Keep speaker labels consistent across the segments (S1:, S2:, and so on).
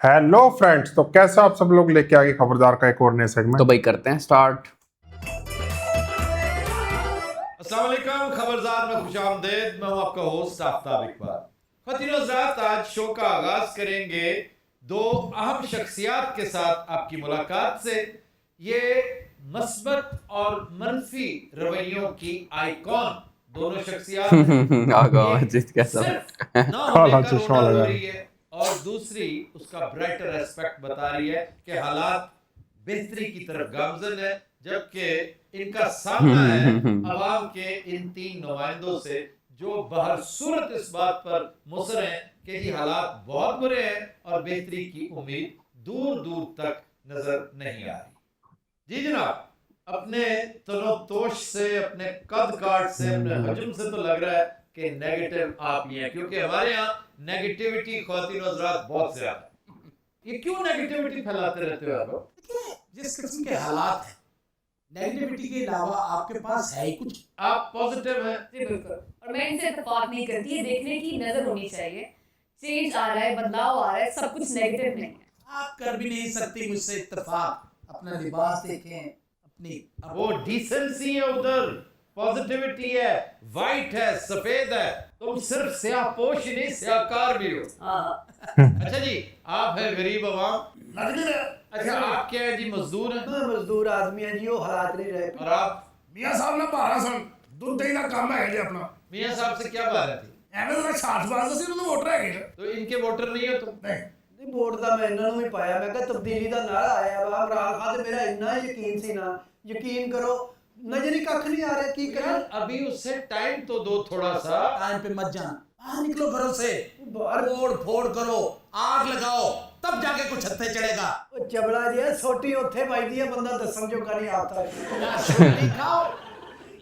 S1: Hello friends, तो कैसे आप सब लोग लेके आ गए खबरदार का एक और नए सेगमेंट।
S2: तो भाई करते हैं स्टार्ट।
S3: अस्सलाम वालेकुम, खबरदार में खुशामदीद। मैं हूं आपका होस्ट आफ्ताब इकबाल। ख़वातीन और हज़रात, आज शो का आगाज करेंगे दो अहम शख्सियात के साथ आपकी मुलाकात से। ये मस्बत और मनफी रवैयों की आइकॉन दोनों शख्सियात हैं।
S2: आगा
S3: एक
S2: मस्जिद कैसा
S3: सिर्फ ना होने
S1: काला
S3: का
S1: चश्मा
S3: रोना रो
S1: लगाया।
S3: रही है और दूसरी उसका ब्राइटर एस्पेक्ट बता रही है कि हालात बेहतरी की तरफ गामजन है, जबकि इनका सामना है अवाम के इन तीन नुमाइंदों से जो बहर सूरत इस बात पर मुसर हैं कि जी हालात बहुत बुरे हैं और बेहतरी की उम्मीद दूर दूर तक नजर नहीं आ रही। जी जनाब, अपने तनोतोश से, अपने कद काट से, अपने हजम से तो लग रहा है कि नेगेटिव आप ही हैं, क्योंकि हमारे यहाँ नेगेटिविटी ख़वातीन और हज़रात बहुत ज्यादा है। ये क्यों नेगेटिविटी फैलाते रहते हो आप लोग?
S4: जिस किस्म के हालात हैं, नेगेटिविटी के अलावा आपके पास है ही कुछ।
S3: आप पॉजिटिव हैं।
S5: जी बिल्कुल, और मैं इनसे इत्तेफाक नहीं करती। ये देखने की नजर होनी चाहिए, चेंज आ रहा है, बदलाव आ रहा है, सब कुछ नेगेटिव नहीं है।
S4: आप कर भी नहीं सकती मुझसे इत्तेफाक। अपना लिबास देखें, अपनी
S3: वो डिसेंसी है, उधर पॉजिटिविटी है, वाइट है, सफेद है। तुम सिर्फ स्याहपोश ही नहीं, स्याहकार भी हो। अच्छा जी, आप है गरीब अवाम। अच्छा, आप क्या है जी, मजदूर हैं?
S6: मैं मजदूर आदमी है जी, वो हालात नहीं रहे।
S3: और आप
S7: मियाँ साहब ना 12 सन दुੱਧ ਦਹੀਂ ਦਾ ਕੰਮ ਹੈ ਜੀ ਆਪਣਾ
S3: मियाँ साहब से क्या बात थी?
S7: ਐਵੇਂ ਦਾ ਛਾਠ ਬਾਜ਼ ਅਸੀਂ ਉਹਨੂੰ ਵੋਟਰ ਹੈਗੇ ਨੇ
S3: तो इनके वोटर नहीं हो तुम?
S7: ਨਹੀਂ
S6: ਨਹੀਂ ਵੋਟ ਤਾਂ ਮੈਂ ਇਹਨਾਂ ਨੂੰ ਵੀ ਪਾਇਆ। ਮੈਂ ਕਿਹਾ ਤਬਦੀਲੀ ਦਾ ਨਾਰਾ ਆਇਆ ਵਾ। ਇਮਰਾਨ ਖਾਨ ਤੇ ਮੇਰਾ ਇੰਨਾ ਯਕੀਨ ਸੀ ਨਾ, ਯਕੀਨ ਕਰੋ ਨਜ਼ਰ ਹੀ ਕੱਖ नहीं आ रहा। की करें?
S3: यार अभी उससे टाइम तो दो थोड़ा सा।
S4: टाइम पे मत जाना, बाहर निकलो घरों से,
S6: बाहर
S4: तोड़ फोड़ करो, आग लगाओ, तब जाके कुछ हत्थे चढ़ेगा।
S6: ਉਹ ਚਬਲਾ ਜਿਹਾ ਸੋਟੀ ਉੱਥੇ ਵੱਜਦੀ ਹੈ, ਬੰਦਾ ਦੱਸਣ ਜੋਗਾ ਨਹੀਂ ਆਪਦਾ।
S4: या रोटी खाओ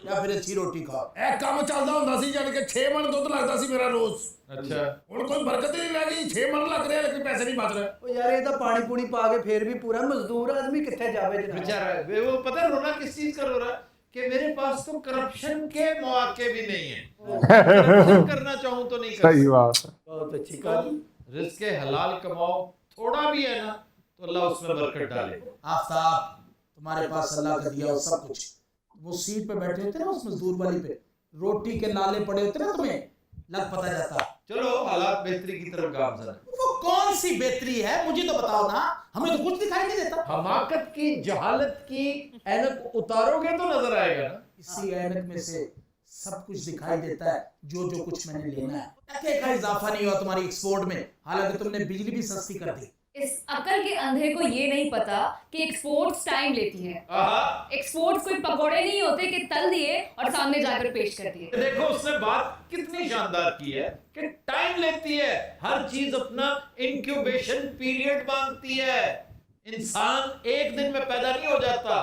S4: या फिर अच्छी रोटी खाओ।
S7: ਇਹ ਕੰਮ ਚੱਲਦਾ ਹੁੰਦਾ ਸੀ, ਜਾਨੀ ਕਿ 6 ਮਣ ਦੁੱਧ ਲੱਗਦਾ ਸੀ ਮੇਰਾ ਰੋਜ਼।
S3: अच्छा,
S7: ਹੁਣ ਕੋਈ ਬਰਕਤ ਹੀ ਨਹੀਂ ਰਹਿ ਗਈ। 6 ਮਣ ਲੱਗ ਰਿਹਾ ਲੇਕਿਨ ਪੈਸੇ ਨਹੀਂ ਬਚ ਰਹੇ।
S6: ਉਹ ਯਾਰ ਇਹ ਤਾਂ ਪਾਣੀ ਪੂਣੀ ਪਾ ਕੇ ਫੇਰ ਵੀ ਪੂਰਾ मजदूर आदमी कितने जावे जनाब।
S3: बेचारा वो पता है रोना किस चीज का रो रहा है कि मेरे पास तो करप्शन के मौके भी नहीं है। करप्शन करना चाहूं तो नहीं कर
S1: सही
S3: सकता।
S1: बात है।
S6: बहुत अच्छी कहानी।
S3: रिज़्क़ हलाल कमाओ, थोड़ा भी है ना तो अल्लाह उसमें बरकत डाले।
S4: आफ्ताब, तुम्हारे पास अल्लाह का दिया हो सब कुछ। वो सीट पे बैठे होते ना, उस मजदूर वाली पे, रोटी के नाले पड़े होते ना, तुम्हें लग पता जाता।
S3: चलो, हालात बेहतरी की तरफ गामजन है।
S4: वो कौन सी बेहतरी है, मुझे तो बताओ ना, हमें तो कुछ दिखाई नहीं देता।
S3: हमाकत की, जहालत की ऐनक उतारोगे तो नजर आएगा ना।
S4: इसी ऐनक में से सब कुछ दिखाई देता है, जो जो कुछ मैंने लेना है। टके का इजाफा नहीं हुआ तुम्हारी एक्सपोर्ट में, हालांकि तुमने बिजली भी सस्ती कर दी।
S5: इस अकल के अंधे को ये नहीं पता कि एक्सपोर्ट्स टाइम लेती है।
S3: आहा,
S5: एक्सपोर्ट्स कोई पकोड़े नहीं होते कि तल दिए और सामने जाकर पेश कर दिए।
S3: देखो उसने बात कितनी शानदार की है कि टाइम लेती है, हर चीज अपना इंक्यूबेशन पीरियड मांगती है। इंसान एक दिन में पैदा नहीं हो जाता,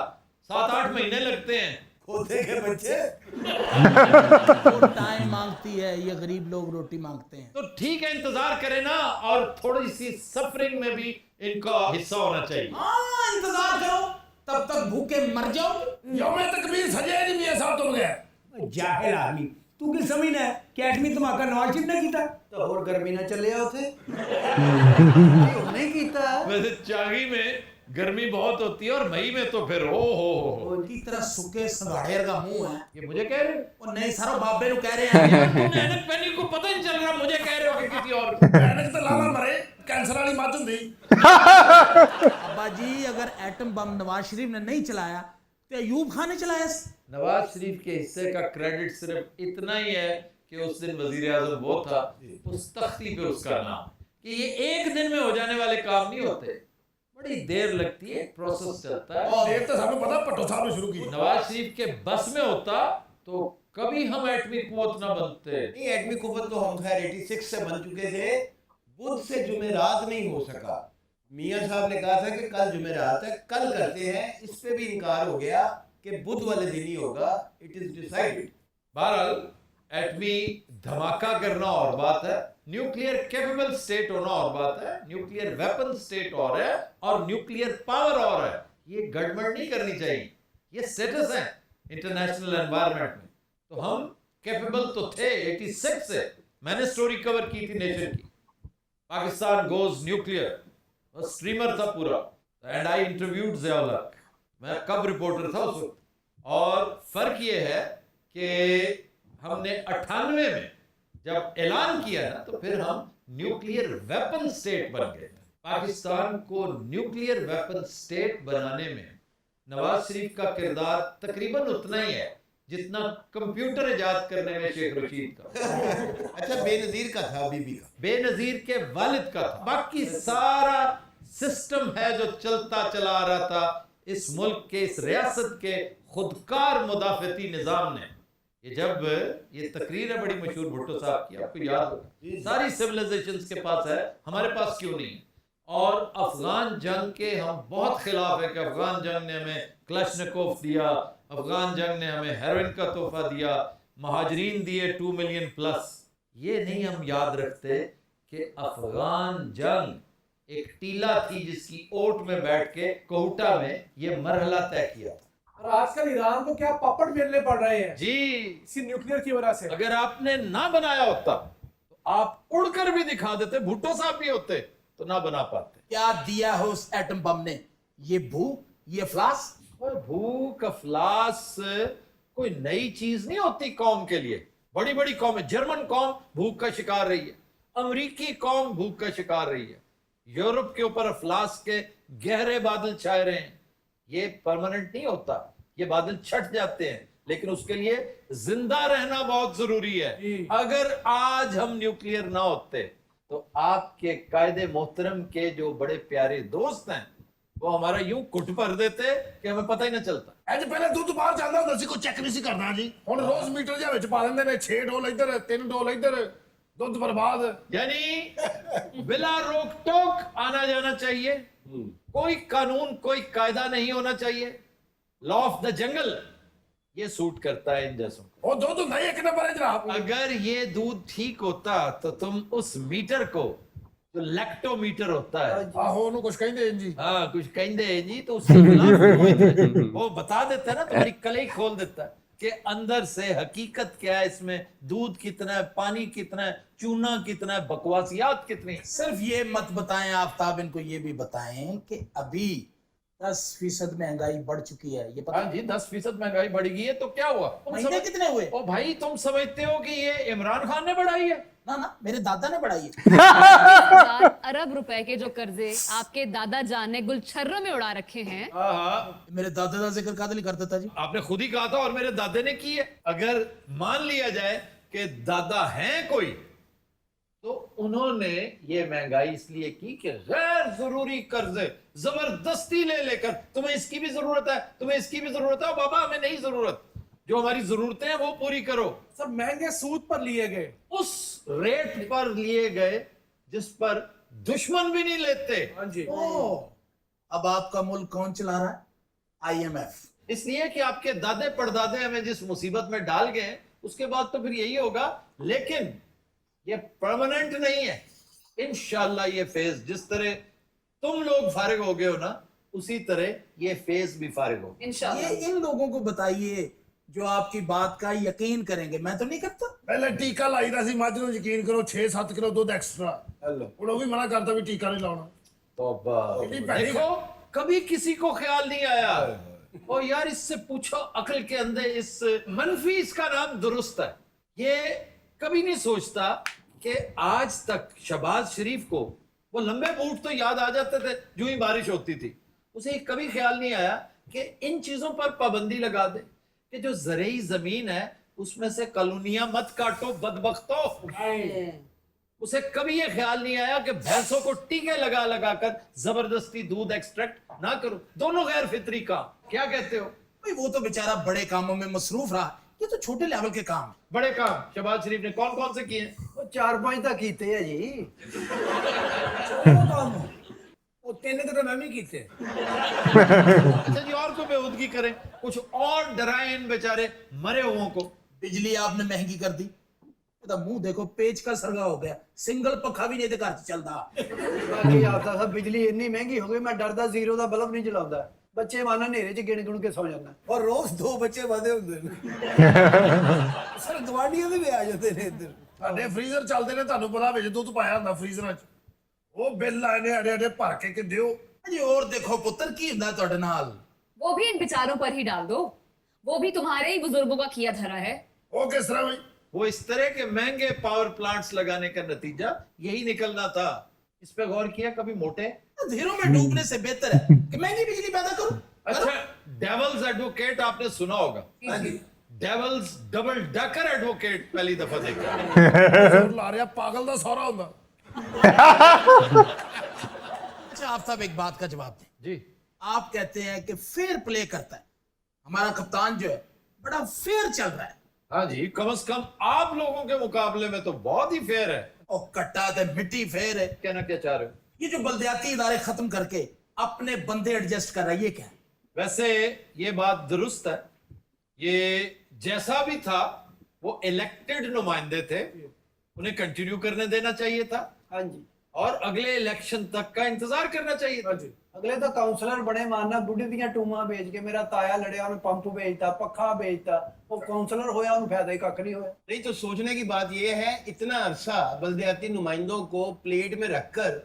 S3: 7-8 महीने लगते हैं।
S7: ਖੋਤੇ ਕੇ ਬੱਚੇ
S4: वो टाइम मांगती है, ये गरीब लोग रोटी मांगते हैं।
S3: तो ठीक है, इंतजार करें ना, और थोड़ी सी सफरिंग में भी इनका हिस्सा होना चाहिए।
S4: हाँ, इंतजार करो, तब तक भूखे मर जाओ।
S7: ਯੌਮੇ ਤਕਬੀਰ ਸਜੇ ਨਹੀਂ ਮੀਆਂ ਸਾਹਿਬ ਤੋਂ ਬਗੈਰ।
S8: ਜਾਹਿਲ ਆਦਮੀ, ਤੂੰ ਕੀ ਸਮਝਦਾ ਹੈ ਕਿ ਐਟਮੀ ਧਮਾਕਾ ਨਵਾਜ਼ ਸ਼ਰੀਫ ਨੇ ਕੀਤਾ?
S6: ਤਾਂ ਹੋਰ ਗਰਮੀ ਨਾ ਚੱਲਿਆ ਉੱਥੇ। ਉਹਨੇ ਕੀਤਾ।
S3: वैसे चागी में गर्मी बहुत होती है और मई में तो फिर ओ हो।
S4: उनकी तरह सूखे संघाड़ेर का मुंह है।
S3: ये मुझे कह रहे हो?
S4: और नहीं सारो बाबे नु कह रहे हैं।
S3: तुमने ऐनक पहनी को पता नहीं चल रहा, मुझे कह रहे हो कि किसी और।
S7: ਐਨਕ ਤੇ ਲਾਲਾ ਮਰੇ, ਕੈਂਸਰ ਵਾਲੀ ਮੱਝ ਹੁੰਦੀ।
S4: अब्बा जी, अगर एटम बम नवाज शरीफ ने नहीं चलाया तो अयूब खान ने चलाया।
S3: नवाज शरीफ के हिस्से का क्रेडिट सिर्फ इतना ही है कि उस दिन वजीर आजम वो था, उस तख्ती पे उसका नाम। कि ये एक दिन में हो जाने वाले काम नहीं होते, बड़ी देर लगती है, प्रोसेस चलता है।
S7: ਦੇਰ ਤਾਂ ਸਾਨੂੰ ਪਤਾ ਭੱਟੋ ਸਾਹਿਬ ਨੇ ਸ਼ੁਰੂ ਕੀਤੀ।
S3: नवाज शरीफ के बस में होता तो कभी हम एटमी कुव्वत ना बनते।
S9: नहीं, एटमी कुव्वत तो हम खैर 86 से बन चुके थे। बुध से जुमेरात नहीं हो सका। मियाँ साहब ने कहा था कि कल जुमेरात है, कल करते हैं। इस पे भी इनकार हो गया कि बुध वाले दिन ही होगा। It is decided.
S3: बहरहाल एटमी धमाका करना और बात है, न्यूक्लियर कैपेबल स्टेट होना और बात है, न्यूक्लियर वेपन स्टेट और है, और न्यूक्लियर पावर और है। ये गड़बड़ नहीं करनी चाहिए, ये स्टेटस है इंटरनेशनल एनवायरनमेंट में। तो हम कैपेबल तो थे 86 से। मैंने स्टोरी कवर की थी नेशन की, पाकिस्तान गोज न्यूक्लियर। और स्ट्रीमर था पूरा, एंड आई इंटरव्यूड ज़ियाउल हक, मैं कब रिपोर्टर था उस वक्त। और फर्क ये है कि हमने 98 में जब ऐलान किया ना, तो फिर हम न्यूक्लियर वेपन स्टेट बन गए। पाकिस्तान को न्यूक्लियर वेपन स्टेट बनाने में नवाज शरीफ का किरदार तकरीबन उतना ही है जितना कंप्यूटर इजाद करने में शेख रशीद का।
S9: अच्छा, बेनजीर का था, बीबी का,
S3: बेनजीर के वालिद का था। बाकी सारा सिस्टम है जो चलता चला आ रहा था इस मुल्क के, इस रियासत के खुदकार मुदाफती निजाम ने। ये जब ये तकरीर है बड़ी मशहूर भुट्टो साहब की, आपको याद होगा, सारी सिविलाइजेशंस के पास है, हमारे पास क्यों नहीं? और अफगान जंग के हम बहुत खिलाफ है कि अफगान जंग ने हमें क्लशनिकोव दिया, अफगान जंग ने हमें हेरोइन का तोहफा दिया, महाजरीन दिए 2 मिलियन प्लस। ये नहीं हम याद रखते कि अफगान जंग एक टीला थी जिसकी ओट में बैठ के कोहटा में ये मरहला तय किया था।
S2: और आजकल ईरान को क्या पापड़ बेलने पड़ रहे हैं
S3: जी,
S2: इसी न्यूक्लियर की वजह से।
S3: अगर आपने ना बनाया होता तो आप उड़कर भी दिखा देते, भुट्टो साहब भी होते तो ना बना पाते।
S4: क्या दिया हो उस एटम बम ने? ये भूख, ये अफलास।
S3: भूख अफलास कोई नई चीज नहीं होती कौम के लिए। बड़ी बड़ी कौम, जर्मन कौम भूख का शिकार रही है, अमेरिकी कौम भूख का शिकार रही है, यूरोप के ऊपर अफलास के गहरे बादल छाए रहे हैं। ये परमानेंट नहीं होता, ये बादल छट जाते हैं, लेकिन उसके लिए जिंदा रहना बहुत जरूरी है। अगर आज हम न्यूक्लियर ना होते तो आपके कायदे मोहतरम के जो बड़े प्यारे दोस्त हैं वो हमारा यूं कुट भर देते कि हमें पता ही ना चलता।
S7: ਅੱਜ ਪਹਿਲੇ ਦੁੱਧ ਬਾਹਰ ਜਾਂਦਾ ਹੁੰਦਾ ਸੀ, ਕੋਈ ਚੈੱਕ ਨਹੀਂ ਸੀ ਕਰਨਾ ਜੀ। ਹੁਣ ਰੋਜ਼ ਮੀਟਰ ਜਿਹਾ ਵਿੱਚ ਪਾ ਦਿੰਦੇ ਨੇ, 6 ਡੋਲ ਇੱਧਰ 3 ਡੋਲ ਇੱਧਰ, ਦੁੱਧ ਬਰਬਾਦ।
S3: यानी बिला रोक टोक आना जाना चाहिए, कोई कानून कोई कायदा नहीं होना चाहिए। लॉ ऑफ द जंगल ये सूट करता है इन जैसों को।
S7: ਉਹ ਦੁੱਧ ਹੁੰਦਾ ਹੀ 1 ਨੰਬਰ ਹੈ ਜਨਾਬ।
S3: अगर ये दूध ठीक होता तो तुम उस मीटर को, जो लैक्टोमीटर होता है,
S7: ਆਹੋ ਉਹਨੂੰ ਕੁਝ ਕਹਿੰਦੇ ਜੀ।
S3: हाँ कुछ कहते हैं जी, तो उसके खिलाफ कोई थे, वो बता देता है ना, तुम्हारी कलई खोल देता है कि अंदर से हकीकत क्या है, इसमें दूध कितना है, पानी कितना है, चूना कितना है, बकवासियात कितनी है।
S4: सिर्फ ये मत बताएं आफ्ताब, इनको ये भी बताएं कि अभी 10% महंगाई बढ़ चुकी है, ये पता
S3: हाँ जी, 10% महंगाई बढ़ गई है तो क्या हुआ?
S4: महीने कितने हुए?
S3: ओ भाई, तुम समझते हो कि ये इमरान खान ने बढ़ाई है?
S4: ना ना, मेरे दादा ने बढ़ाई है।
S5: 1000 अरब रुपए के जो कर्जे आपके दादा जान ने गुलछर्रों में उड़ा रखे हैं।
S3: हाँ,
S4: मेरे दादा का जिक्र कादली कर देता जी।
S3: आपने खुद ही कहा था और मेरे दादे ने की है। अगर मान लिया जाए कि दादा हैं कोई, तो उन्होंने ये महंगाई इसलिए की कि गैर जरूरी कर्जे जबरदस्ती ले लेकर, तुम्हें इसकी भी जरूरत है, तुम्हें इसकी भी जरूरत है, बाबा हमें नहीं जरूरत, जो हमारी जरूरतें हैं वो पूरी करो।
S2: सब महंगे सूद पर लिए गए,
S3: उस रेट पर लिए गए जिस पर दुश्मन भी नहीं लेते।
S2: हाँ जी।
S4: अब आपका मुल्क कौन चला रहा है? IMF।
S3: इसलिए कि आपके दादे परदादे हमें जिस मुसीबत में डाल गए, उसके बाद तो फिर यही होगा। लेकिन ये परमानेंट नहीं है। इंशाल्लाह ये फेज, जिस तरह तुम लोग फारिग हो गए हो ना, उसी तरह ये फेज भी फारिग हो।
S5: इंशाल्लाह।
S4: ये इन लोगों को बताइए जो आपकी बात का यकीन करेंगे, मैं तो नहीं करता।
S7: ਪਹਿਲੇ ਟੀਕਾ ਲਾਈਦਾ ਸੀ ਮੱਝ ਨੂੰ, ਯਕੀਨ ਕਰੋ 6-7 ਕਿਲੋ ਦੁੱਧ ਐਕਸਟਰਾ। ਹੁਣ ਉਹ ਵੀ ਮਨਾ ਕਰਦਾ ਵੀ ਟੀਕਾ ਨਹੀਂ ਲਾਉਣਾ।
S3: देखो, कभी किसी को ख्याल नहीं आया और यार इससे पूछो अकल के अंदर, इस मनफी, इसका नाम दुरुस्त है। ये कभी नहीं सोचता कि आज तक शहबाज शरीफ को वो लंबे बूट तो याद आ जाते थे जो ही बारिश होती थी। उसे कभी ख्याल नहीं आया कि इन चीजों पर पाबंदी लगा दे कि जो ज़रई जमीन है उसमें से कॉलोनियां मत काटो बदबख्तों। उसे कभी ये ख्याल नहीं आया कि भैंसों को टीके लगा लगा कर जबरदस्ती दूध एक्सट्रैक्ट ना करो। दोनों गैर फितरी काम। क्या कहते हो
S4: भाई? वो तो बेचारा बड़े कामों में मसरूफ रहा, ये तो छोटे लेवल के काम।
S3: बड़े काम शहबाज शरीफ ने कौन कौन से किए हैं?
S6: ਉਹ 4-5 ਤਾਂ ਕੀਤੇ ਆ ਜੀ।
S2: वो 3 तो मैं भी कीते।
S3: अच्छा जी, और कोई बेहूदगी करें, कुछ और डराएं इन बेचारे मरे हुओं को।
S4: बिजली आपने महंगी कर दी, तो मुंह देखो पेच का सरगा हो गया, सिंगल पखा भी नहीं ते घर च चलदा।
S6: ਬਾਕੀ ਆਪਦਾ ਸਭ ਬਿਜਲੀ ਇੰਨੀ ਮਹਿੰਗੀ ਹੋ ਗਈ, ਮੈਂ ਡਰਦਾ ਜ਼ੀਰੋ ਦਾ ਬਲਬ ਨਹੀਂ ਜਲਾਉਂਦਾ। ਬੱਚੇ ਮਾਨਾ ਹਨੇਰੇ 'ਚ ਗਿਣ ਗਿਣ ਕੇ ਸੌ ਜਾਂਦਾ।
S2: और रोज 2 बच्चे वादे होंगे सर, गवांडियों ਦੇ ਵੀ ਆ ਜਾਂਦੇ ਨੇ ਇੱਧਰ।
S7: ਸਾਡੇ ਫ੍ਰੀਜ਼ਰ ਚੱਲਦੇ ਨੇ, ਤੁਹਾਨੂੰ ਪਤਾ ਵਿੱਚ ਦੁੱਧ ਪਾਇਆ ਹੁੰਦਾ ਫ੍ਰੀਜ਼ਰਾਂ 'ਚ। ਉਹ ਬਿੱਲ ਆਏ ਨੇ ਅੜੇ ਅੜੇ ਭਰ ਕੇ ਦਿਓ।
S4: ਜੀ ਹੋਰ ਦੇਖੋ ਪੁੱਤਰ ਕੀ ਹੁੰਦਾ ਤੁਹਾਡੇ ਨਾਲ।
S5: वो भी इन बेचारों पर ही डाल दो, वो भी तुम्हारे ही बुजुर्गों का किया धरा है।
S7: ਉਹ किस तरह भाई?
S3: वो इस तरह के महंगे पावर प्लांट्स लगाने का नतीजा यही निकलना था। इस पे गौर किया कभी मोटे?
S4: अंधेरों में डूबने से बेहतर है कि महंगी बिजली पैदा करो।
S3: अच्छा, डेवल्स एडवोकेट आपने सुना होगा। डेवल्स डबल डकर एडवोकेट पहली दफा देखा।
S7: ਜ਼ੋਰ ਲਾ ਰਿਹਾ ਪਾਗਲ ਦਾ ਸਹੁਰਾ ਹੁੰਦਾ।
S4: अच्छा आफ्ताब एक बात का जवाब दें।
S3: जी,
S4: आप कहते हैं कि फेयर प्ले करता है, हमारा कप्तान जो है बड़ा फेयर चल रहा है।
S3: हाँ जी, कम से कम आप लोगों के मुकाबले में तो बहुत ही फेयर है।
S4: और कट्टा तो मिट्टी फेयर है।
S3: कहना क्या चाह रहे हो?
S4: ये जो बलदियाती इदारे खत्म करके अपने बंदे एडजस्ट कर रहा है, ये क्या है?
S3: वैसे ये बात दुरुस्त है। ये जैसा भी था वो इलेक्टेड नुमाइंदे थे, उन्हें कंटिन्यू करने देना चाहिए था
S6: हाँ जी,
S3: और अगले इलेक्शन तक का इंतजार करना चाहिए था।
S6: अगले तो काउंसलर बने मारना बुढ़ी दियां टूमा बेच के। मेरा ताया लड़िया उन्हें पंप बेचता, पखा बेचता, वो काउंसलर होया उन्हें फायदा ही कख नहीं होया।
S9: नहीं तो सोचने की बात यह है, इतना अरसा बल्दियाती नुमाइंदों को प्लेट में रखकर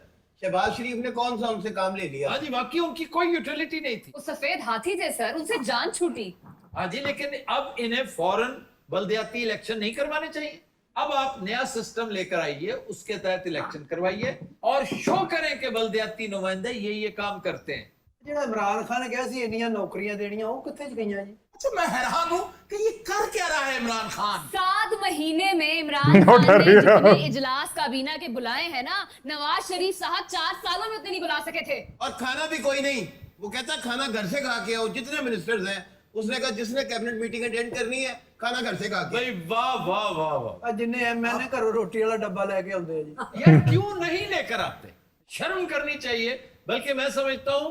S9: शहबाज शरीफ ने कौन सा उनसे काम ले लिया?
S3: हाँ जी, वाकई उनकी कोई यूटिलिटी नहीं थी।
S5: वो सफेद हाथी थे सर, उनसे जान छूटी।
S3: हाँ जी, लेकिन अब इन्हें फौरन बल्दियाती इलेक्शन नहीं करवाने चाहिए। अब आप नया सिस्टम लेकर आइए, उसके तहत इलेक्शन करवाइए और शो करें कि बल्दियाती नुमाइंदे ये काम करते हैं।
S6: ਜਿਹੜਾ इमरान खान कहा सी इन्नियां नौकरियां देनियां वो कित्थे च गईयां जी?
S4: अच्छा मैं हैरान हूं कि ये कर क्या रहा है इमरान खान।
S5: 7 महीने में इमरान खान ने जितने इजलास काबीना के बुलाए हैं ना, नवाज शरीफ साहब 4 सालों में उतने नहीं बुला सके थे।
S9: और खाना भी कोई नहीं, वो कहता खाना घर से खा के आओ। जितने मिनिस्टर्स हैं उसने कहा जिसने कैबिनेट मीटिंग अटेंड करनी है खाना घर से खा के।
S3: भाई वाह वाह वाह वाह,
S6: आ जिन्ने एमएनए घरों रोटी वाला डब्बा लेके आउंदे आ जी।
S3: यार क्यों नहीं लेकर आते? शर्म करनी चाहिए। बल्कि मैं समझता हूं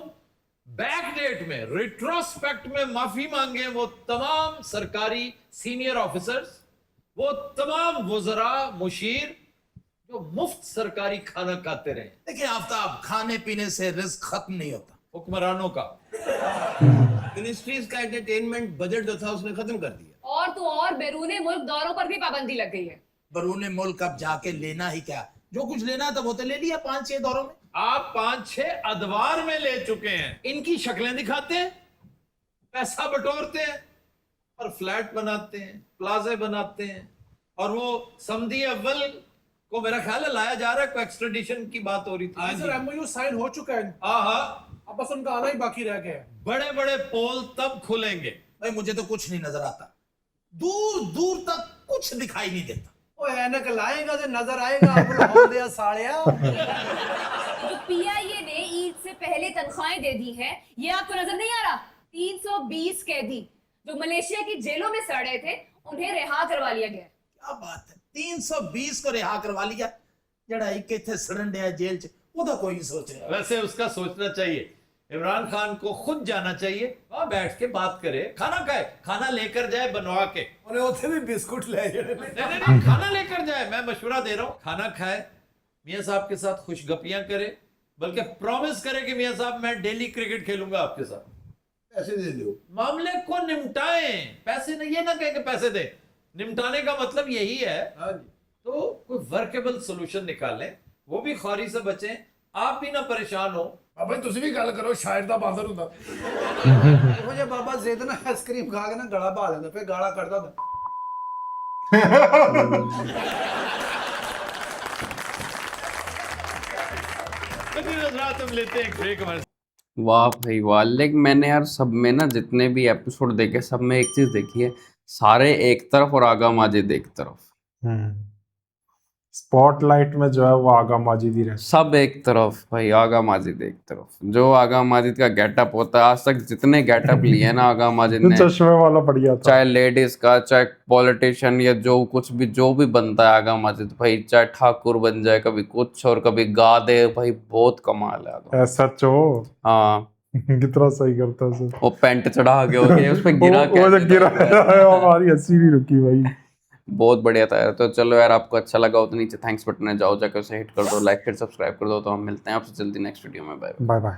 S3: बैक डेट में, रिट्रोस्पेक्ट में माफी मांगे वो तमाम सरकारी सीनियर ऑफिसर्स, वो तमाम वज़रा मुशीर जो मुफ्त सरकारी खाना खाते रहे।
S4: देखिए आफ्ताब, खाने पीने से रिस्क खत्म नहीं होता।
S3: हुक्मरानों का
S9: मिनिस्ट्रीज का एंटरटेनमेंट बजट जो था उसने खत्म कर दिया।
S5: और तो और बैरूने मुल्क दौरों पर भी पाबंदी लग गई है।
S4: बरूने मुल्क अब जाके लेना ही क्या, जो कुछ लेना था वो तो ले लिया 5-6 दौरों में।
S3: आप 5-6 अदवार में ले चुके हैं। इनकी शक्लें दिखाते हैं, पैसा बटोरते हैं और फ्लैट बनाते हैं, प्लाजे बनाते हैं। और वो समदी अव्वल को मेरा ख्याल है लाया जा रहा है, एक्स्ट्रेडिशन की बात हो रही थी।
S2: सर एमओयू साइन हो चुका है,
S3: हाँ,
S2: अब बस उनका आना ही बाकी रह गया है।
S3: बड़े बड़े पोल तब खुलेंगे।
S4: भाई मुझे तो कुछ नहीं नजर आता, दूर दूर तक कुछ दिखाई नहीं देता।
S6: ओ ऐनक लाएगा तो नजर आएगा अब लाहौर दे सालिया।
S5: जो पीआईए ने ईद से पहले तनख्वाहें दे दी हैं, ये आपको नजर नहीं आ रहा? 320 कैदी जो मलेशिया की जेलों में सड़ रहे थे, उन्हें रिहा करवा लिया गया।
S4: क्या बात है, 320 को रिहा करवा लिया। जड़ा एक थे सड़न डे जेल च, वो तो कोई नहीं सोच रहा।
S3: वैसे उसका सोचना चाहिए। इमरान खान को खुद जाना चाहिए, वहां बैठ के बात करे, खाना खाए, खाना लेकर जाए बनवा के।
S2: उन्हें उसे भी बिस्कुट ले
S3: नहीं, खाना लेकर जाए। मैं मशवरा दे रहा हूँ, खाना खाए, मियाँ साहब के साथ खुशगपियां करे, बल्कि प्रॉमिस करे कि मियाँ साहब मैं डेली क्रिकेट खेलूंगा आपके साथ।
S7: पैसे दे दो।
S3: मामले को निपटाएं, पैसे नहीं, ये ना कहें कि पैसे दे। निपटाने का मतलब यही है। तो कोई वर्केबल सोल्यूशन निकालें, वो भी खौरी से बचें, आप भी ना परेशान हो।
S7: ਬਾਬਾ ਜੀ ਤੁਸੀਂ ਵੀ ਗੱਲ ਕਰੋ, ਸ਼ਾਇਰ ਦਾ ਬਾਂਦਰ ਹੁੰਦਾ।
S6: ਇਹੋ ਜਿਹਾ ਬਾਬਾ ਜ਼ਿੱਦ ਨਾਲ ਆਈਸਕ੍ਰੀਮ ਖਾ ਕੇ ਨਾ ਗਲਾ ਭਾ ਲੈਂਦਾ, ਫਿਰ ਗਾਲਾਂ ਕੱਢਦਾ ਹੁੰਦਾ।
S3: हम लेते हैं एक ब्रेक हमारे।
S10: वाह भाई वाह, लेकिन मैंने यार सब में ना जितने भी एपिसोड देखे सब में एक चीज देखी है, सारे एक तरफ और आगा माजिद एक तरफ।
S1: स्पॉटलाइट में जो है वो आगा माजिद ही रहता
S10: सब एक तरफ भाई, आगा माजिद एक तरफ। जो आगा माजिद का गेटअप होता है, आज तक जितने गेटअप लिए हैं ना आगा माजिद
S1: है।
S10: ने,
S1: चश्मे वाला बढ़िया था।
S10: चाहे लेडीज का, चाहे पॉलिटिशियन या जो कुछ भी जो भी बनता है आगा माजिद भाई, चाहे ठाकुर बन जाए कभी कुछ और कभी गा दे भाई, बहुत कमाल है आगा।
S1: SHO
S10: हाँ
S1: कितना सही करता है सर।
S10: वो पैंट चढ़ा के होके उस पे गिरा
S1: वो जो गिरा है, हमारी हंसी नहीं रुकी भाई।
S10: बहुत बढ़िया था यार। तो चलो यार, आपको अच्छा लगा हो तो नीचे थैंक्स बटन है, जाओ जाकर उसे हिट कर दो, लाइक शेयर सब्सक्राइब कर दो। तो हम मिलते हैं आपसे जल्दी नेक्स्ट वीडियो में। Bye
S1: bye bye.